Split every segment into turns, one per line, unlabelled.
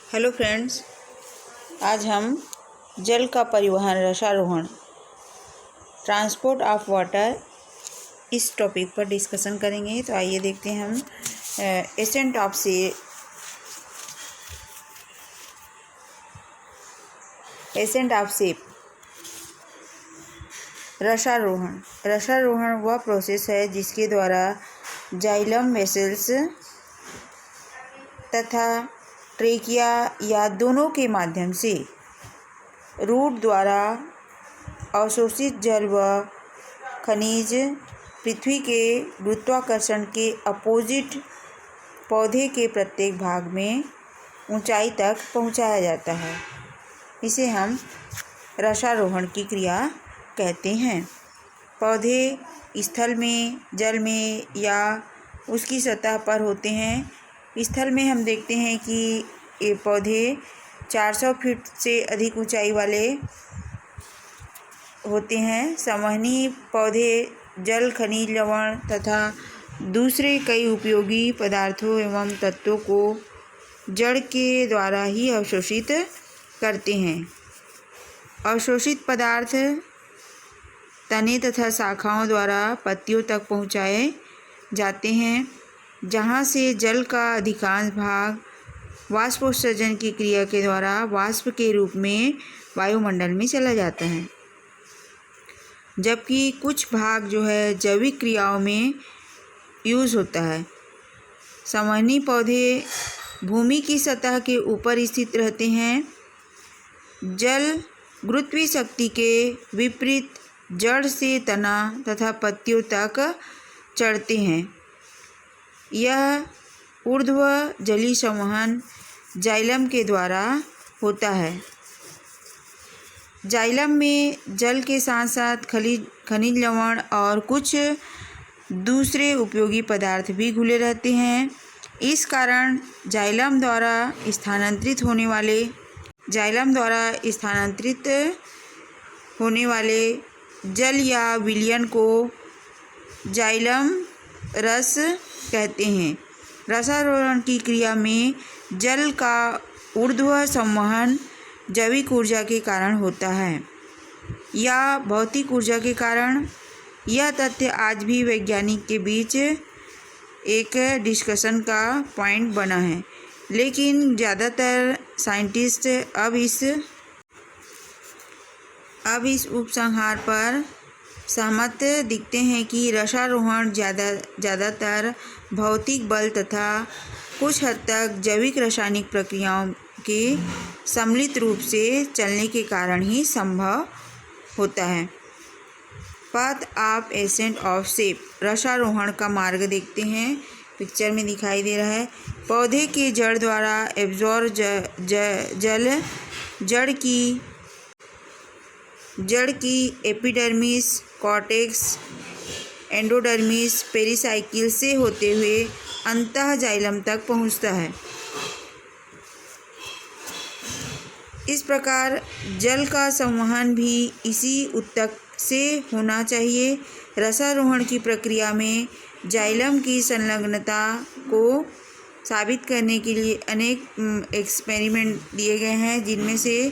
Hello friends, आज हम जल का परिवहन रसारोहण ट्रांसपोर्ट ऑफ वाटर इस टॉपिक पर डिस्कशन करेंगे। तो आइए देखते हैं हम एसेंट ऑफ शेप। रसारोहण वह प्रोसेस है जिसके द्वारा जाइलम वेसल्स तथा ट्रेकिया या दोनों के माध्यम से रूट द्वारा अवशोषित जल व खनिज पृथ्वी के गुरुत्वाकर्षण के अपोजिट पौधे के प्रत्येक भाग में ऊंचाई तक पहुंचाया जाता है। इसे हम रसारोहण की क्रिया कहते हैं। पौधे स्थल में, जल में या उसकी सतह पर होते हैं। स्थल में हम देखते हैं कि ये पौधे 400 फीट से अधिक ऊंचाई वाले होते हैं। संवहनी पौधे जल, खनिज, लवण तथा दूसरे कई उपयोगी पदार्थों एवं तत्वों को जड़ के द्वारा ही अवशोषित करते हैं। अवशोषित पदार्थ तने तथा शाखाओं द्वारा पत्तियों तक पहुँचाए जाते हैं, जहाँ से जल का अधिकांश भाग वाष्पोत्सर्जन की क्रिया के द्वारा वाष्प के रूप में वायुमंडल में चला जाता है, जबकि कुछ भाग जो है जैविक क्रियाओं में यूज़ होता है। संवहनी पौधे भूमि की सतह के ऊपर स्थित रहते हैं। जल गुरुत्वीय शक्ति के विपरीत जड़ से तना तथा पत्तियों तक चढ़ते हैं। यह ऊर्ध्व जलीय संवहन जाइलम के द्वारा होता है। जाइलम में जल के साथ साथ खनिज, लवण और कुछ दूसरे उपयोगी पदार्थ भी घुले रहते हैं। इस कारण जाइलम द्वारा स्थानांतरित होने वाले जल या विलयन को जाइलम रस कहते हैं। रसारोहण की क्रिया में जल का ऊर्ध्व संवहन जैविक ऊर्जा के कारण होता है या भौतिक ऊर्जा के कारण। यह तथ्य आज भी वैज्ञानिक के बीच एक डिस्कशन का पॉइंट बना है, लेकिन ज़्यादातर साइंटिस्ट अब इस उपसंहार पर सहमत दिखते हैं कि रसारोहण ज़्यादातर भौतिक बल तथा कुछ हद तक जैविक रासायनिक प्रक्रियाओं के सम्मिलित रूप से चलने के कारण ही संभव होता है। Path of ascent of sap. रसारोहण का मार्ग देखते हैं, पिक्चर में दिखाई दे रहा है। पौधे के जड़ द्वारा एब्जॉर्ब जल जड़ की एपिडर्मिस, कॉर्टेक्स, एंडोडर्मिस, पेरिसाइकिल से होते हुए अंतः जाइलम तक पहुंचता है। इस प्रकार जल का संवहन भी इसी ऊतक से होना चाहिए। रसारोहण की प्रक्रिया में जाइलम की संलग्नता को साबित करने के लिए अनेक एक्सपेरिमेंट दिए गए हैं, जिनमें से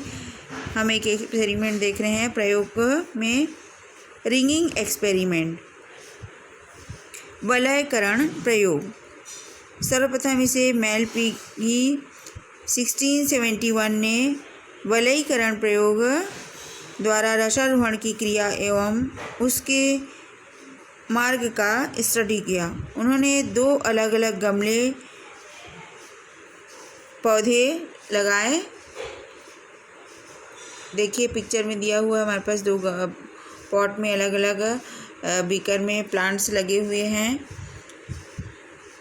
हम एक एक्सपेरिमेंट देख रहे हैं प्रयोग में, रिंगिंग एक्सपेरिमेंट। वलयकरण प्रयोग। सर्वप्रथम इसे मेलपिगी 1671 ने वलयीकरण प्रयोग द्वारा रसारोहण की क्रिया एवं उसके मार्ग का स्टडी किया। उन्होंने 2 अलग अलग गमले पौधे लगाए। देखिए पिक्चर में दिया हुआ है, हमारे पास 2 पॉट में अलग अलग बीकर में प्लांट्स लगे हुए हैं।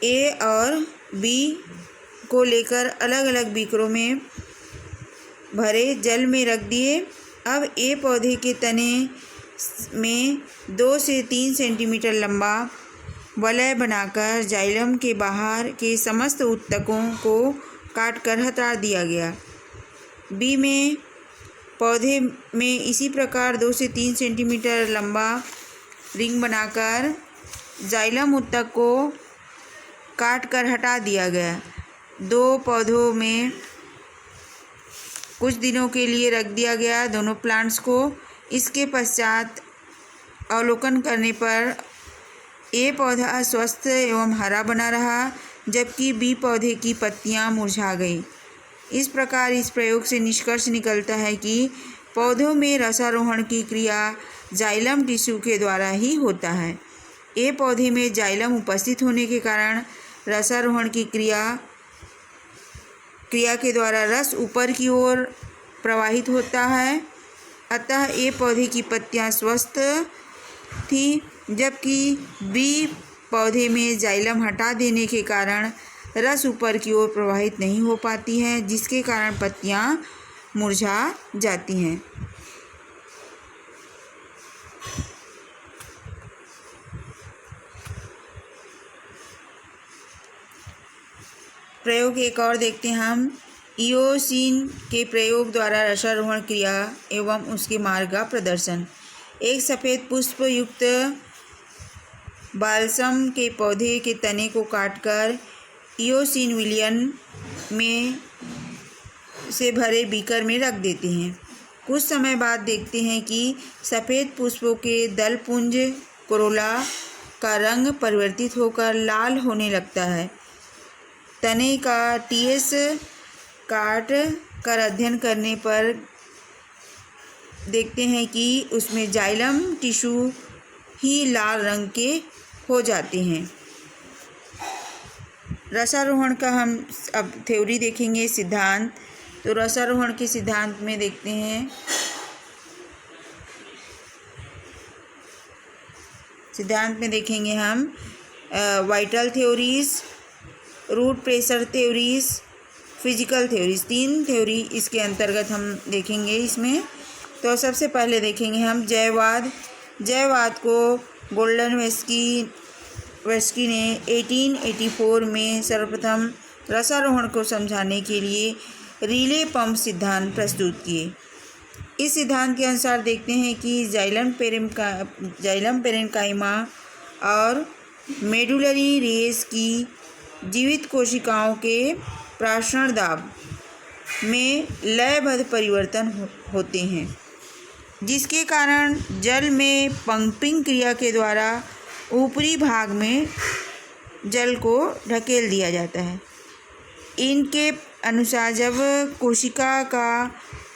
ए और बी को लेकर अलग अलग बीकरों में भरे जल में रख दिए। अब ए पौधे के तने में 2 से 3 सेंटीमीटर लंबा वलय बनाकर जाइलम के बाहर के समस्त ऊतकों को काटकर हटा दिया गया। बी में पौधे में इसी प्रकार 2 से 3 सेंटीमीटर लंबा रिंग बनाकर जाइलम ऊतक को काट कर हटा दिया गया। 2 पौधों में कुछ दिनों के लिए रख दिया गया दोनों प्लांट्स को। इसके पश्चात अवलोकन करने पर ए पौधा स्वस्थ एवं हरा बना रहा, जबकि बी पौधे की पत्तियां मुरझा गई। इस प्रकार इस प्रयोग से निष्कर्ष निकलता है कि पौधों में रसारोहण की क्रिया जाइलम टिश्यू के द्वारा ही होता है। ए पौधे में जाइलम उपस्थित होने के कारण रसारोहण की क्रिया के द्वारा रस ऊपर की ओर प्रवाहित होता है। अतः ए पौधे की पत्तियां स्वस्थ थी, जबकि बी पौधे में जाइलम हटा देने के कारण रस ऊपर की ओर प्रवाहित नहीं हो पाती है, जिसके कारण पत्तियां मुरझा जाती हैं। प्रयोग एक और देखते हैं हम। इयोसिन के प्रयोग द्वारा रसारोहण क्रिया एवं उसके मार्ग का प्रदर्शन। एक सफ़ेद पुष्प युक्त बाल्सम के पौधे के तने को काटकर इयोसिन विलयन में से भरे बीकर में रख देते हैं। कुछ समय बाद देखते हैं कि सफ़ेद पुष्पों के दलपुंज कोरोला का रंग परिवर्तित होकर लाल होने लगता है। तने का टीएस काट कर अध्ययन करने पर देखते हैं कि उसमें जाइलम टिश्यू ही लाल रंग के हो जाते हैं। रसारोहण का हम अब थ्योरी देखेंगे, सिद्धांत। तो रसारोहण के सिद्धांत में देखते हैं, सिद्धांत में देखेंगे हम vital theories, root pressure theories, physical theories, 3 theory इसके अंतर्गत हम देखेंगे इसमें। तो सबसे पहले देखेंगे हम जैववाद। जैववाद को गोल्डन वेस्की ने 1884 में सर्वप्रथम रसारोहण को समझाने के लिए रिले पंप सिद्धांत प्रस्तुत किए। इस सिद्धांत के अनुसार देखते हैं कि जाइलम पेरेन्काइमा और मेडुलरी रेस की जीवित कोशिकाओं के प्राशरण दाब में लयबद्ध परिवर्तन होते हैं, जिसके कारण जल में पंपिंग क्रिया के द्वारा ऊपरी भाग में जल को ढकेल दिया जाता है। इनके अनुसार जब कोशिका का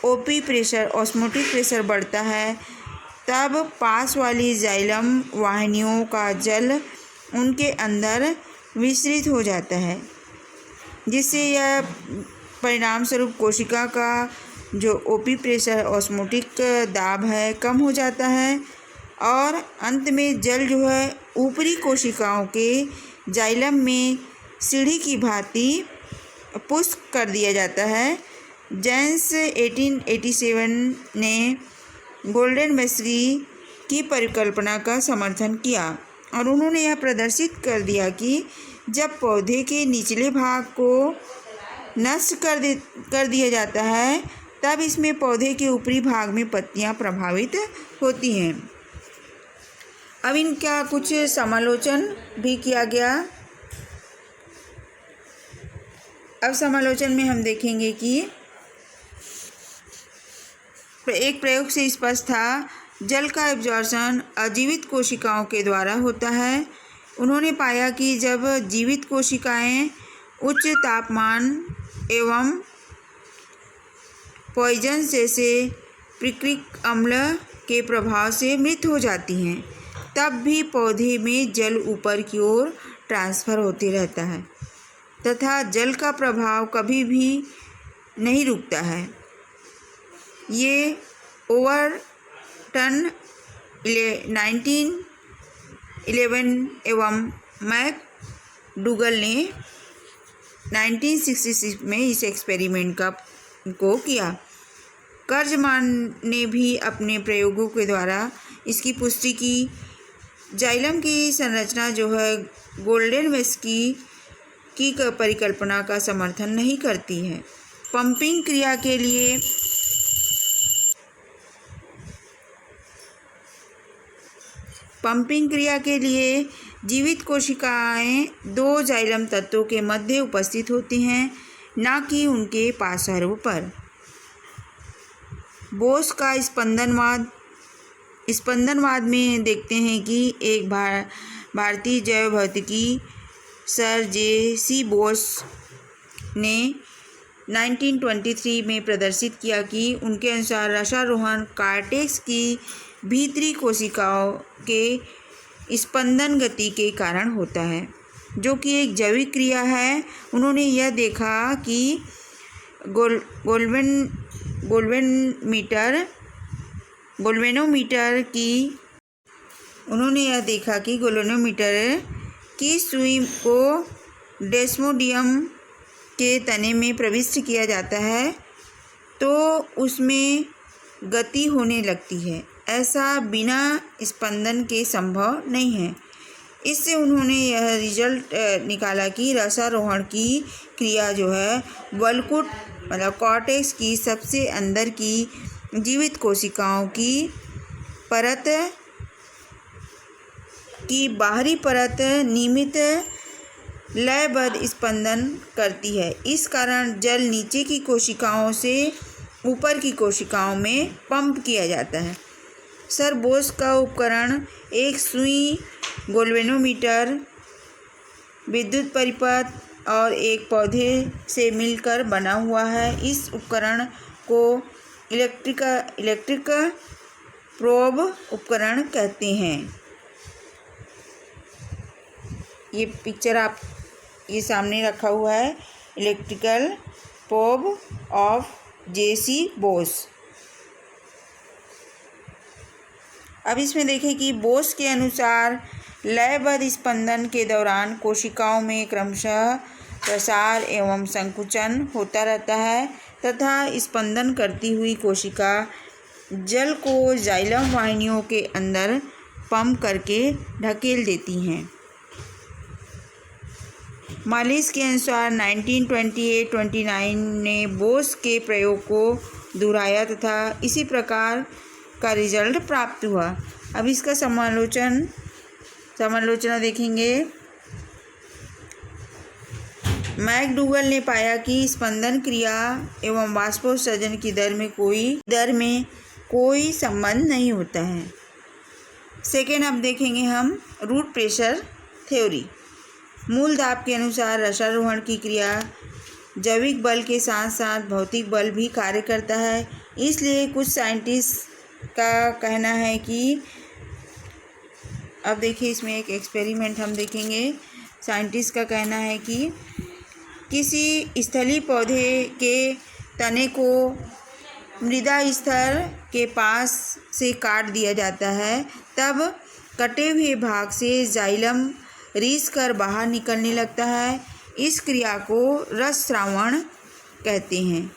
ओपी प्रेशर, ऑस्मोटिक प्रेशर बढ़ता है, तब पास वाली जाइलम वाहिनियों का जल उनके अंदर विस्तृत हो जाता है, जिससे यह परिणाम स्वरूप कोशिका का जो ओपी प्रेशर, ऑस्मोटिक दाब है, कम हो जाता है और अंत में जल जो है ऊपरी कोशिकाओं के जाइलम में सीढ़ी की भांति पुश कर दिया जाता है। जेन्स 1887 ने गोल्डन वेस्की की परिकल्पना का समर्थन किया और उन्होंने यह प्रदर्शित कर दिया कि जब पौधे के निचले भाग को नष्ट कर दिया जाता है, तब इसमें पौधे के ऊपरी भाग में पत्तियां प्रभावित होती हैं। अब इनका कुछ समालोचन भी किया गया। अब समालोचन में हम देखेंगे कि एक प्रयोग से स्पष्ट था, जल का एब्जॉर्प्शन अजीवित कोशिकाओं के द्वारा होता है। उन्होंने पाया कि जब जीवित कोशिकाएं उच्च तापमान एवं पॉइजन जैसे पिक्रिक अम्ल के प्रभाव से मृत हो जाती हैं, तब भी पौधे में जल ऊपर की ओर ट्रांसफ़र होते रहता है तथा जल का प्रभाव कभी भी नहीं रुकता है। ये ओवरटन 1911 एवं मैकडूगल ने 1966 में इस एक्सपेरिमेंट को किया। कर्जमान ने भी अपने प्रयोगों के द्वारा इसकी पुष्टि की। जाइलम की संरचना जो है गोल्डन वेस्की की परिकल्पना का समर्थन नहीं करती है। पंपिंग क्रिया के लिए जीवित कोशिकाएं 2 जाइलम तत्वों के मध्य उपस्थित होती हैं, न कि उनके पार्श्वों पर। बोस का स्पंदनवाद में देखते हैं कि एक भारतीय जैव भौतिकी सर जे.सी. बोस ने 1923 में प्रदर्शित किया कि उनके अनुसार रसारोहण कॉर्टेक्स की भीतरी कोशिकाओं के स्पंदन गति के कारण होता है, जो कि एक जैविक क्रिया है। उन्होंने यह देखा कि गोल्वेनोमीटर की सुई को डेस्मोडियम के तने में प्रविष्ट किया जाता है तो उसमें गति होने लगती है। ऐसा बिना स्पंदन के संभव नहीं है। इससे उन्होंने यह रिजल्ट निकाला कि रसारोहण की क्रिया जो है वल्कुट मतलब कॉर्टेक्स की सबसे अंदर की जीवित कोशिकाओं की परत की बाहरी परत नियमित लयबद्ध स्पंदन करती है। इस कारण जल नीचे की कोशिकाओं से ऊपर की कोशिकाओं में पंप किया जाता है। सर बोस का उपकरण एक सुई, गोल्वेनोमीटर, विद्युत परिपथ और एक पौधे से मिलकर बना हुआ है। इस उपकरण को इलेक्ट्रिक प्रोब उपकरण कहते हैं। ये पिक्चर आप ये सामने रखा हुआ है, electrical probe of JC. Bose. अब इसमें देखें कि बोस के अनुसार लयबद्ध स्पंदन के दौरान कोशिकाओं में क्रमशः प्रसार एवं संकुचन होता रहता है तथा स्पंदन करती हुई कोशिका जल को जाइलम वाहिनियों के अंदर पंप करके ढकेल देती हैं। मालिस के अनुसार 1928-29 ने बोस के प्रयोग को दोहराया तथा इसी प्रकार का रिजल्ट प्राप्त हुआ। अब इसका समालोचना देखेंगे। मैकडूगल ने पाया कि स्पंदन क्रिया एवं वाष्पोत्सर्जन की दर में कोई संबंध नहीं होता है। सेकेंड, अब देखेंगे हम रूट प्रेशर थ्योरी। मूल दाब के अनुसार रसारोहण की क्रिया जैविक बल के साथ साथ भौतिक बल भी कार्य करता है। इसलिए कुछ साइंटिस्ट का कहना है कि अब देखिए इसमें एक एक्सपेरिमेंट हम देखेंगे। साइंटिस्ट का कहना है कि किसी स्थलीय पौधे के तने को मृदा स्तर के पास से काट दिया जाता है, तब कटे हुए भाग से जाइलम रिस कर बाहर निकलने लगता है। इस क्रिया को रसस्रावण कहते हैं।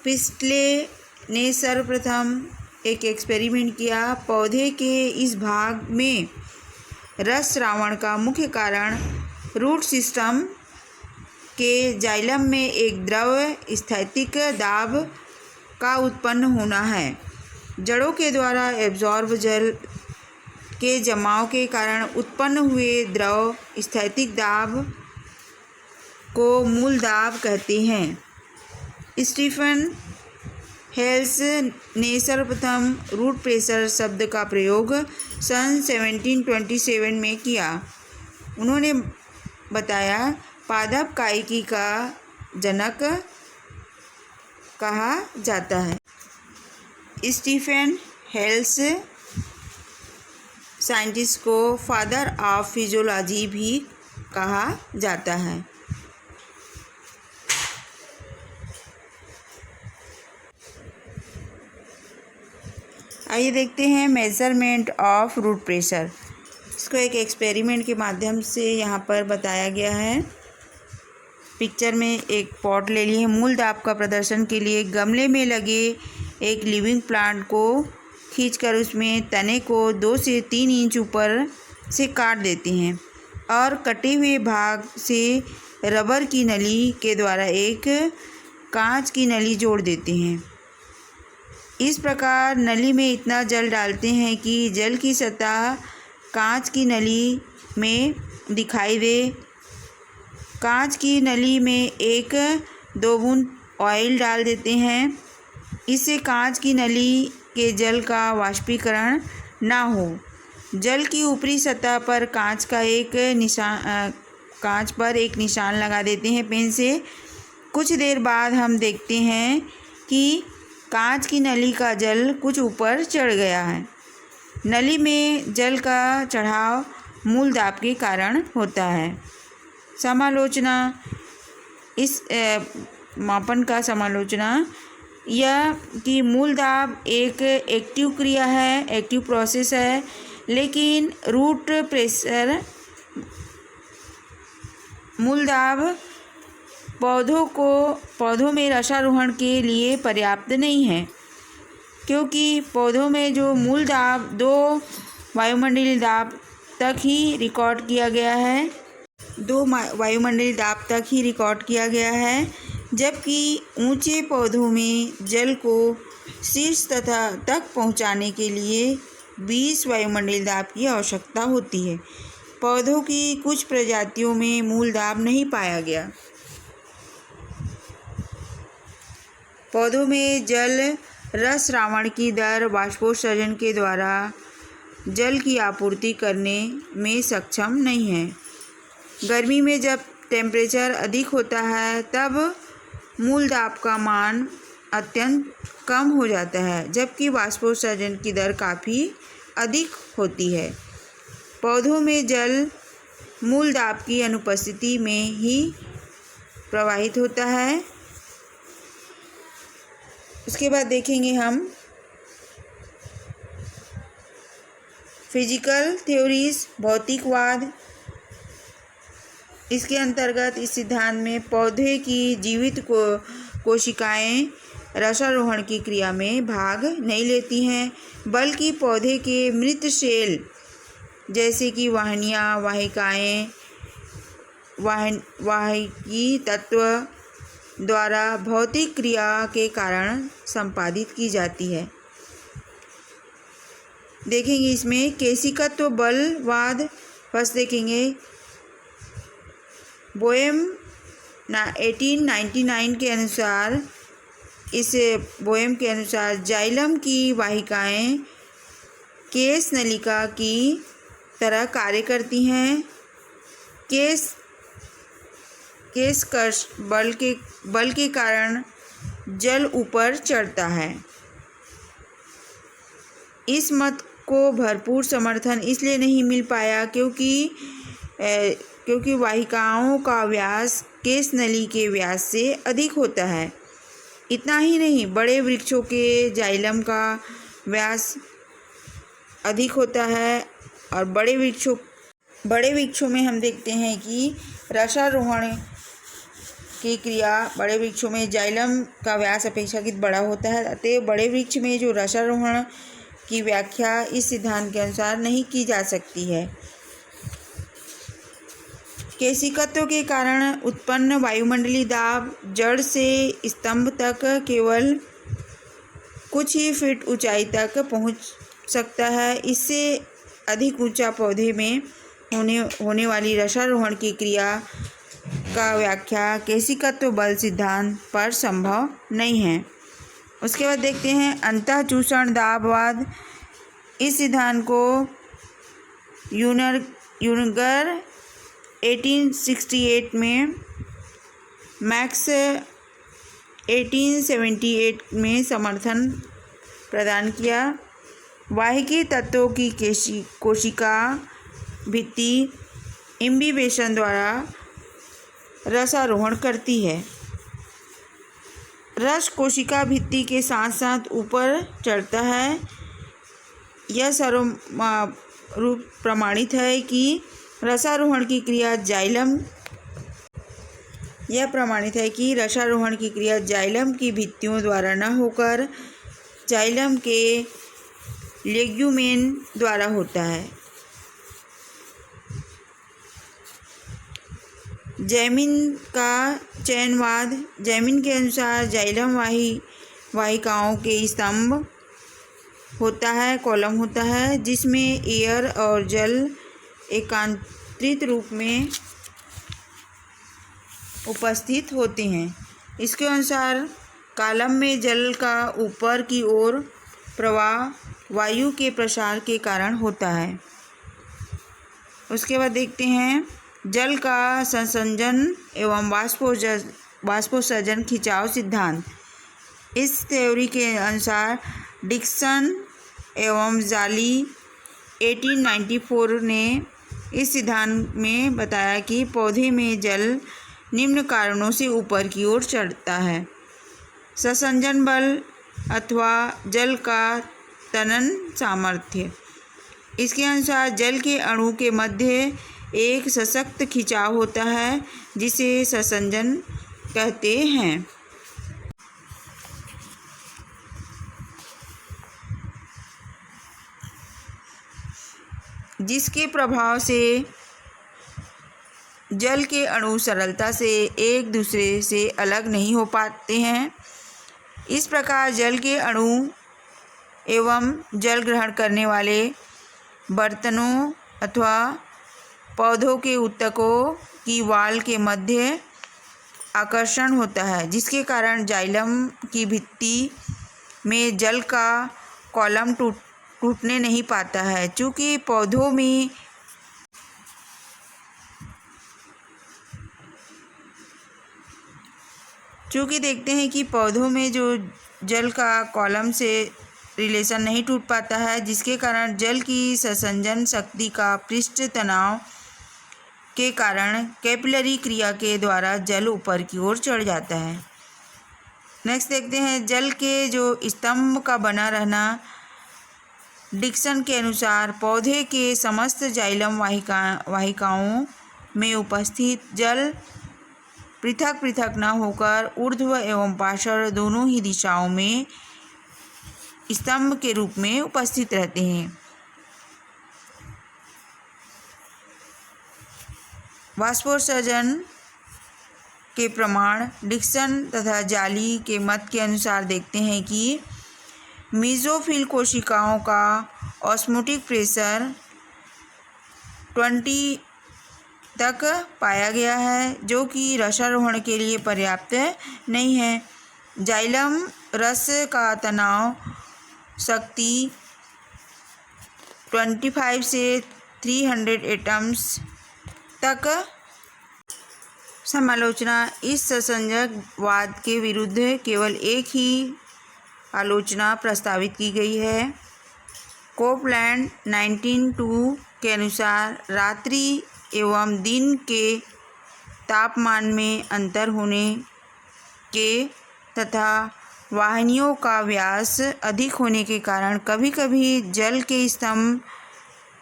पिस्टले ने सर्वप्रथम एक एक्सपेरिमेंट किया। पौधे के इस भाग में रसस्रावण का मुख्य कारण रूट सिस्टम के जाइलम में एक द्रव स्थैतिक दाब का उत्पन्न होना है। जड़ों के द्वारा एब्जॉर्ब जल के जमाव के कारण उत्पन्न हुए द्रव स्थैतिक दाब को मूल दाब कहते हैं। स्टीफन हेल्स ने सर्वप्रथम रूट प्रेशर शब्द का प्रयोग सन 1727 में किया। उन्होंने बताया पादप कायिकी का जनक कहा जाता है। स्टीफन हेल्स साइंटिस्ट को फादर ऑफ फिजियोलॉजी भी कहा जाता है। आइए देखते हैं मेजरमेंट ऑफ रूट प्रेशर। इसको एक एक्सपेरिमेंट के माध्यम से यहाँ पर बताया गया है। पिक्चर में एक पॉट ले लिए। मूल दाब का प्रदर्शन के लिए गमले में लगे एक लिविंग प्लांट को खींचकर उसमें तने को 2 से 3 इंच ऊपर से काट देते हैं और कटे हुए भाग से रबर की नली के द्वारा एक कांच की नली जोड़ देते हैं। इस प्रकार नली में इतना जल डालते हैं कि जल की सतह कांच की नली में दिखाई दे। कांच की नली में 1-2 बूंद ऑयल डाल देते हैं इससे कांच की नली के जल का वाष्पीकरण ना हो। जल की ऊपरी सतह पर कांच पर एक निशान लगा देते हैं पेन से। कुछ देर बाद हम देखते हैं कि कांच की नली का जल कुछ ऊपर चढ़ गया है। नली में जल का चढ़ाव मूल दाब के कारण होता है। समालोचना। इस मापन का समालोचना यह कि मूल दाब एक एक्टिव क्रिया है, एक्टिव प्रोसेस है, लेकिन रूट प्रेशर मूल दाब पौधों में रसारोहण के लिए पर्याप्त नहीं है, क्योंकि पौधों में जो मूल दाब 2 वायुमंडलीय दाब तक ही रिकॉर्ड किया गया है, 2 वायुमंडलीय दाब तक ही रिकॉर्ड किया गया है, जबकि ऊंचे पौधों में जल को शीर्ष सतह तक पहुंचाने के लिए 20 वायुमंडलीय दाब की आवश्यकता होती है। पौधों की कुछ प्रजातियों में मूल दाब नहीं पाया गया। पौधों में जल रस रावण की दर बाष्पोत्सर्जन के द्वारा जल की आपूर्ति करने में सक्षम नहीं है। गर्मी में जब टेम्परेचर अधिक होता है तब मूल दाब का मान अत्यंत कम हो जाता है, जबकि बाष्पोत्सर्जन की दर काफ़ी अधिक होती है। पौधों में जल मूल दाब की अनुपस्थिति में ही प्रवाहित होता है। उसके बाद देखेंगे हम फिजिकल थ्योरीज, भौतिकवाद। इसके अंतर्गत इस सिद्धांत में पौधे की जीवित कोशिकाएं रसारोहण की क्रिया में भाग नहीं लेती हैं, बल्कि पौधे के मृत सेल जैसे कि वाहिनियाँ, वाहिकाएं, वाहिकी तत्व द्वारा भौतिक क्रिया के कारण संपादित की जाती है। देखेंगे इसमें केशिकत्व बलवाद। फर्स्ट देखेंगे बोएम 1899 के अनुसार, इस बोएम के अनुसार जाइलम की वाहिकाएं केश नलिका की तरह कार्य करती हैं। केश कर्ष बल के कारण जल ऊपर चढ़ता है। इस मत को भरपूर समर्थन इसलिए नहीं मिल पाया क्योंकि वाहिकाओं का व्यास केश नली के व्यास से अधिक होता है। इतना ही नहीं, बड़े वृक्षों के जाइलम का व्यास अधिक होता है और बड़े वृक्षों में हम देखते हैं कि रसारोहण की क्रिया बड़े वृक्षों में जाइलम का व्यास अपेक्षाकृत बड़ा होता है। अतः बड़े वृक्ष में जो रसारोहण की व्याख्या इस सिद्धांत के अनुसार नहीं की जा सकती है। केशिकत्व के कारण उत्पन्न वायुमंडलीय दाब जड़ से स्तंभ तक केवल कुछ ही फीट ऊंचाई तक पहुंच सकता है। इससे अधिक ऊंचा पौधे में होने वाली रसारोहण की क्रिया का व्याख्या केशिकत्व बल सिद्धांत पर संभव नहीं है। उसके बाद देखते हैं अंतःचूषण दाबवाद। इस सिद्धांत को यूनगर 1868 में, मैक्स 1878 में समर्थन प्रदान किया। वाहिकी तत्वों की कोशिका भित्ति इम्बिबेशन द्वारा रसारोहण करती है। रस कोशिका भित्ति के साथ साथ ऊपर चढ़ता है। यह सर्वरूप प्रमाणित है कि रसारोहण की क्रिया जाइलम की भित्तियों द्वारा न होकर जाइलम के लेग्यूमेन द्वारा होता है। जैमिन का चयनवाद। जैमिन के अनुसार जाइलम वाहिकाओं के स्तंभ होता है, कॉलम होता है, जिसमें एयर और जल एकांतरित रूप में उपस्थित होते हैं। इसके अनुसार कॉलम में जल का ऊपर की ओर प्रवाह वायु के प्रसार के कारण होता है। उसके बाद देखते हैं जल का संसर्जन एवं वाष्पोत्सर्जन खिंचाव सिद्धांत। इस थ्योरी के अनुसार डिक्सन एवं जाली 1894 ने इस सिद्धांत में बताया कि पौधे में जल निम्न कारणों से ऊपर की ओर चढ़ता है। संसर्जन बल अथवा जल का तनन सामर्थ्य। इसके अनुसार जल के अणु के मध्य एक सशक्त खिंचाव होता है जिसे संसर्जन कहते हैं। जिसके प्रभाव से जल के अणु सरलता से एक दूसरे से अलग नहीं हो पाते हैं। इस प्रकार जल के अणु एवं जल ग्रहण करने वाले बर्तनों अथवा पौधों के ऊतकों की वाल के मध्य आकर्षण होता है, जिसके कारण जाइलम की भित्ति में जल का कॉलम टूटने नहीं पाता है। चूँकि पौधों में देखते हैं कि पौधों में जो जल का कॉलम से रिलेशन नहीं टूट पाता है, जिसके कारण जल की संसर्जन शक्ति का पृष्ठ तनाव के कारण कैपिलरी क्रिया के द्वारा जल ऊपर की ओर चढ़ जाता है। नेक्स्ट देखते हैं जल के जो स्तंभ का बना रहना। डिक्सन के अनुसार पौधे के समस्त जाइलम वाहिकाओं में उपस्थित जल पृथक पृथक न होकर ऊर्ध्व एवं पार्श्व दोनों ही दिशाओं में स्तंभ के रूप में उपस्थित रहते हैं। वाष्पोत्सर्जन के प्रमाण डिक्सन तथा जाली के मत के अनुसार देखते हैं कि मेसोफिल कोशिकाओं का ऑस्मोटिक प्रेशर 20 तक पाया गया है, जो कि रसारोहण के लिए पर्याप्त नहीं है। जाइलम रस का तनाव शक्ति 25 से 300 एटम्स तक। समालोचना। इस संसर्जकवाद के विरुद्ध केवल एक ही आलोचना प्रस्तावित की गई है। कोपलैंड 1902 के अनुसार रात्रि एवं दिन के तापमान में अंतर होने के तथा वाहिनियों का व्यास अधिक होने के कारण कभी कभी जल के स्तंभ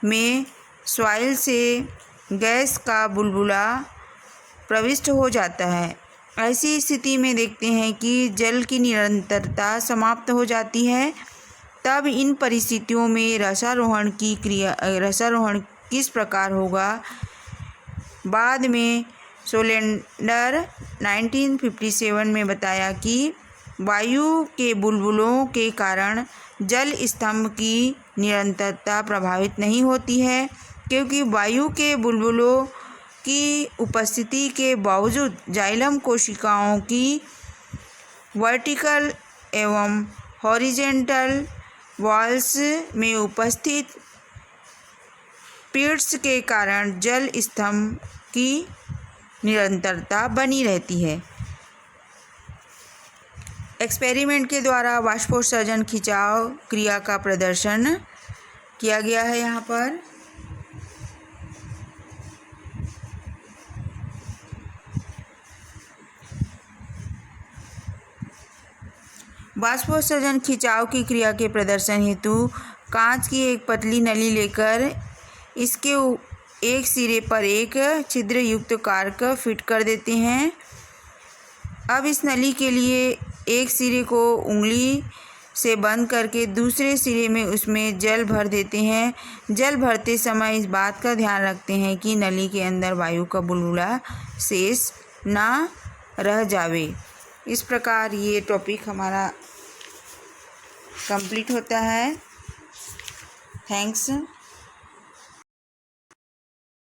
में सॉइल से गैस का बुलबुला प्रविष्ट हो जाता है। ऐसी स्थिति में देखते हैं कि जल की निरंतरता समाप्त हो जाती है। तब इन परिस्थितियों में रसारोहण किस प्रकार होगा। बाद में सोलेंडर 1957 में बताया कि वायु के बुलबुलों के कारण जल स्तंभ की निरंतरता प्रभावित नहीं होती है, क्योंकि वायु के बुलबुलों की उपस्थिति के बावजूद जाइलम कोशिकाओं की वर्टिकल एवं हॉरिजेंटल वॉल्स में उपस्थित पिट्स के कारण जल स्तंभ की निरंतरता बनी रहती है। एक्सपेरिमेंट के द्वारा वाष्पोत्सर्जन खिंचाव क्रिया का प्रदर्शन किया गया है। यहाँ पर वाष्पोत्सर्जन खिंचाव की क्रिया के प्रदर्शन हेतु कांच की एक पतली नली लेकर इसके एक सिरे पर एक छिद्र युक्त कार्क फिट कर देते हैं। अब इस नली के लिए एक सिरे को उंगली से बंद करके दूसरे सिरे में उसमें जल भर देते हैं। जल भरते समय इस बात का ध्यान रखते हैं कि नली के अंदर वायु का बुलबुला शेष ना रह जावे। इस प्रकार ये टॉपिक हमारा कंप्लीट होता है। थैंक्स।